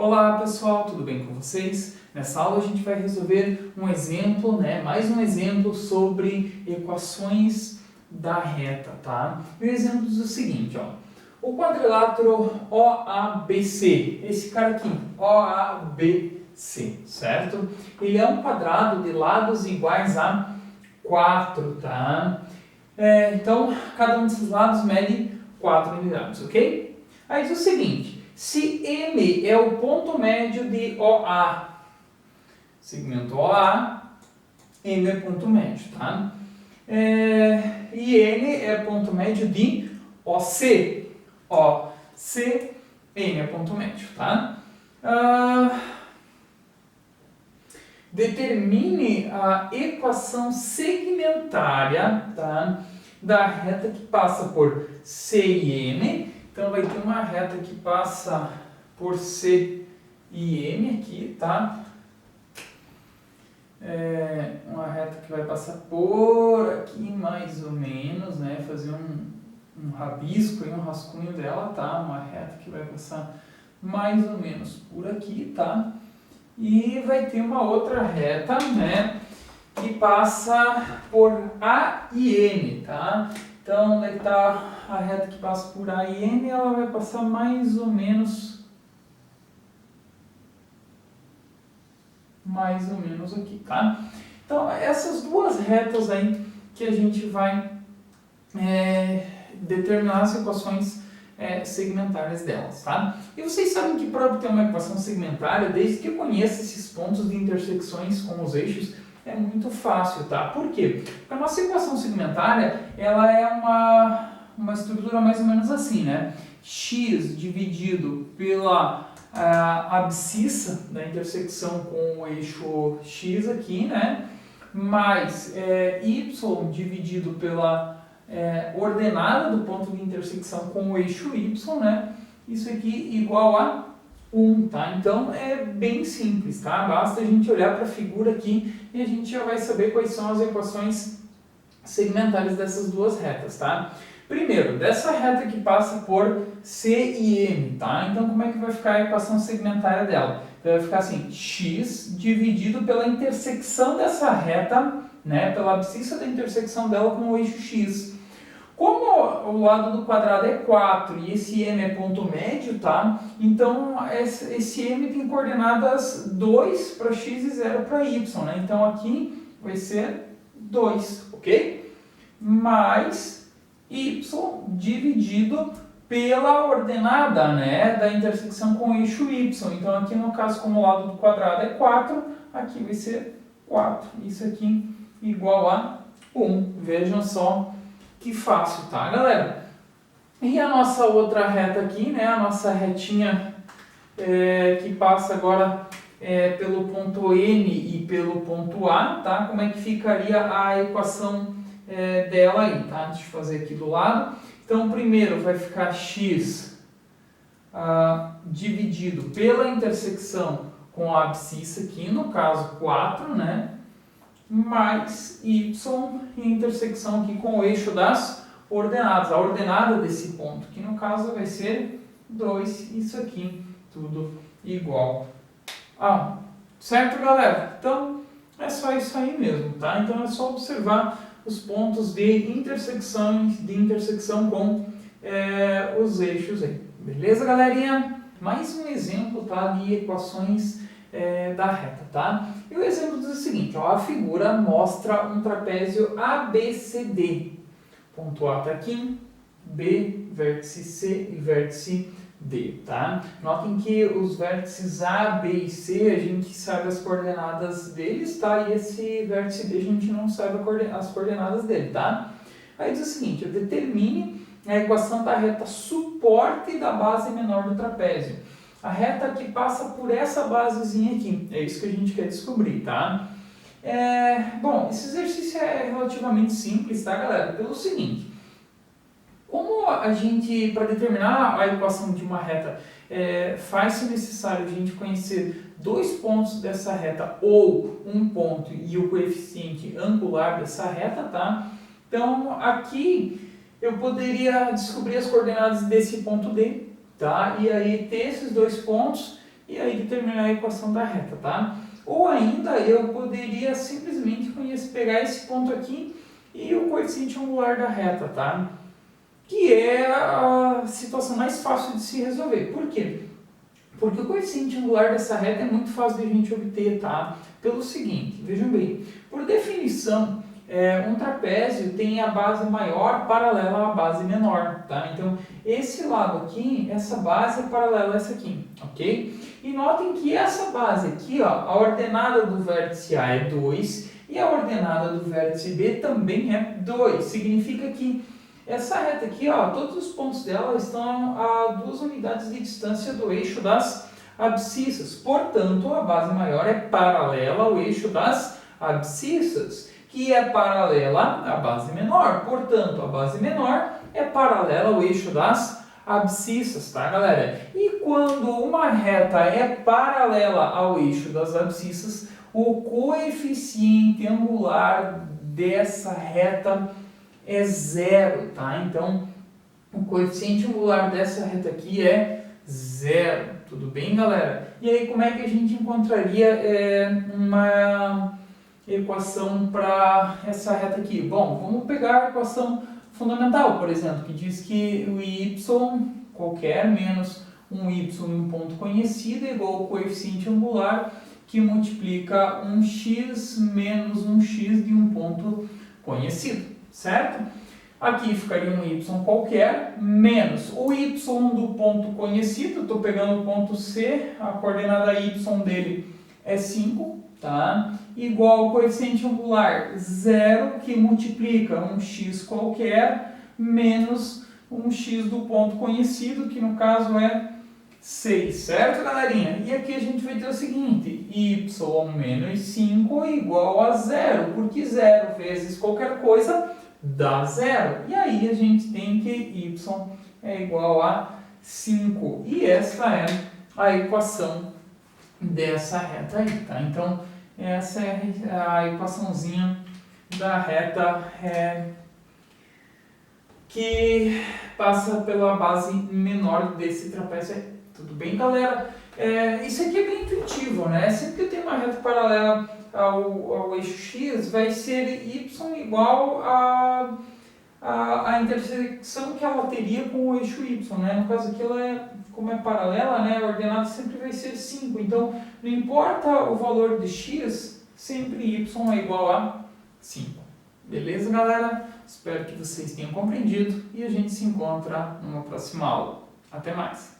Olá pessoal, tudo bem com vocês? Nessa aula a gente vai resolver um exemplo, mais um exemplo sobre equações da reta, tá? E o exemplo diz o seguinte, ó. O quadrilátero OABC, esse cara aqui, OABC, certo? Ele é um quadrado de lados iguais a 4, tá? Então, cada um desses lados mede 4 unidades, ok? Aí diz o seguinte, se M é o ponto médio de OA, segmento OA, M é ponto médio, tá? E N é ponto médio de OC, OC, N é ponto médio, tá? Determine a equação segmentária, tá, da reta que passa por C e M. Então vai ter uma reta que passa por C e M aqui, tá? Uma reta que vai passar por aqui mais ou menos, né? Fazer um rabisco e um rascunho dela, tá? Uma reta que vai passar mais ou menos por aqui, tá? E vai ter uma outra reta, né, que passa por A e N, tá? Então, onde está a reta que passa por A e N, ela vai passar mais ou menos aqui, tá? Então, essas duas retas aí que a gente vai determinar as equações segmentárias delas, tá? E vocês sabem que para obter uma equação segmentária, desde que eu conheça esses pontos de intersecções com os eixos, é muito fácil, tá? Por quê? Porque a nossa equação segmentária, ela é uma estrutura mais ou menos assim, né? X dividido pela abscissa da intersecção com o eixo X aqui, né? Mais Y dividido pela ordenada do ponto de intersecção com o eixo Y, né? Isso aqui igual a 1, tá? Então é bem simples, tá? Basta a gente olhar para a figura aqui e a gente já vai saber quais são as equações segmentares dessas duas retas, tá? Primeiro, dessa reta que passa por C e M, tá? Então como é que vai ficar a equação segmentária dela? Então vai ficar assim, x dividido pela intersecção dessa reta, né? Pela abscissa da intersecção dela com o eixo X. Como o lado do quadrado é 4 e esse M é ponto médio, tá? Então, esse M tem coordenadas 2 para x e 0 para y, né? Então, aqui vai ser 2, ok? Mais y dividido pela ordenada, né, da intersecção com o eixo y. Então, aqui no caso, como o lado do quadrado é 4, aqui vai ser 4. Isso aqui igual a 1. Vejam só que fácil, tá, galera? E a nossa outra reta aqui, né? A nossa retinha que passa agora pelo ponto N e pelo ponto A, tá? Como é que ficaria a equação dela aí, tá? Deixa eu fazer aqui do lado. Então, primeiro vai ficar x dividido pela intersecção com a abscissa aqui, no caso 4, né? Mais y em intersecção aqui com o eixo das ordenadas, a ordenada desse ponto, que no caso vai ser 2, isso aqui, tudo igual a 1. Certo, galera? Então, é só isso aí mesmo, tá? Então, é só observar os pontos de intersecção com os eixos aí. Beleza, galerinha? Mais um exemplo, tá, de equações da reta, tá? E o exemplo diz o seguinte, ó, a figura mostra um trapézio ABCD. Ponto A está aqui, B, vértice C e vértice D, tá? Notem que os vértices A, B e C a gente sabe as coordenadas deles, tá? E esse vértice D a gente não sabe as coordenadas dele, tá? Aí diz o seguinte, determine a equação da reta suporte da base menor do trapézio. A reta que passa por essa basezinha aqui, é isso que a gente quer descobrir, tá? Bom, esse exercício é relativamente simples, tá, galera? Pelo seguinte, como a gente, para determinar a equação de uma reta, faz-se necessário a gente conhecer dois pontos dessa reta, ou um ponto e o coeficiente angular dessa reta, tá? Então, aqui eu poderia descobrir as coordenadas desse ponto D, tá? E aí ter esses dois pontos e aí determinar a equação da reta, tá? Ou ainda eu poderia simplesmente pegar esse ponto aqui e o coeficiente angular da reta, tá? Que é a situação mais fácil de se resolver. Por quê? Porque o coeficiente angular dessa reta é muito fácil de a gente obter, tá? Pelo seguinte, vejam bem, por definição, um trapézio tem a base maior paralela à base menor, tá? Então, esse lado aqui, essa base é paralela a essa aqui, ok? E notem que essa base aqui, ó, a ordenada do vértice A é 2 e a ordenada do vértice B também é 2. Significa que essa reta aqui, ó, todos os pontos dela estão a 2 unidades de distância do eixo das abscissas. Portanto, a base maior é paralela ao eixo das abscissas, que é paralela à base menor. Portanto, a base menor é paralela ao eixo das abscissas, tá, galera? E quando uma reta é paralela ao eixo das abscissas, o coeficiente angular dessa reta é 0, tá? Então, o coeficiente angular dessa reta aqui é 0, tudo bem, galera? E aí, como é que a gente encontraria uma equação para essa reta aqui? Bom, vamos pegar a equação fundamental, por exemplo, que diz que o y qualquer menos um y em um ponto conhecido é igual ao coeficiente angular que multiplica um x menos um x de um ponto conhecido. Certo? Aqui ficaria um y qualquer, menos o y do ponto conhecido, estou pegando o ponto C, a coordenada y dele é 5, tá? Igual ao coeficiente angular 0, que multiplica um x qualquer, menos um x do ponto conhecido, que no caso é 6, certo, galerinha? E aqui a gente vai ter o seguinte, y menos 5 é igual a 0, porque 0 vezes qualquer coisa dá 0. E aí a gente tem que y é igual a 5. E essa é a equação dessa reta aí, tá? Então, essa é a equaçãozinha da reta que passa pela base menor desse trapézio. Tudo bem, galera? Isso aqui é bem intuitivo, né? Sempre que eu tenho uma reta paralela ao eixo x, vai ser y igual a intersecção que ela teria com o eixo y, né? No caso aqui, como é paralela, né? A ordenada sempre vai ser 5. Então, não importa o valor de x, sempre y é igual a 5. Beleza, galera? Espero que vocês tenham compreendido e a gente se encontra numa próxima aula. Até mais!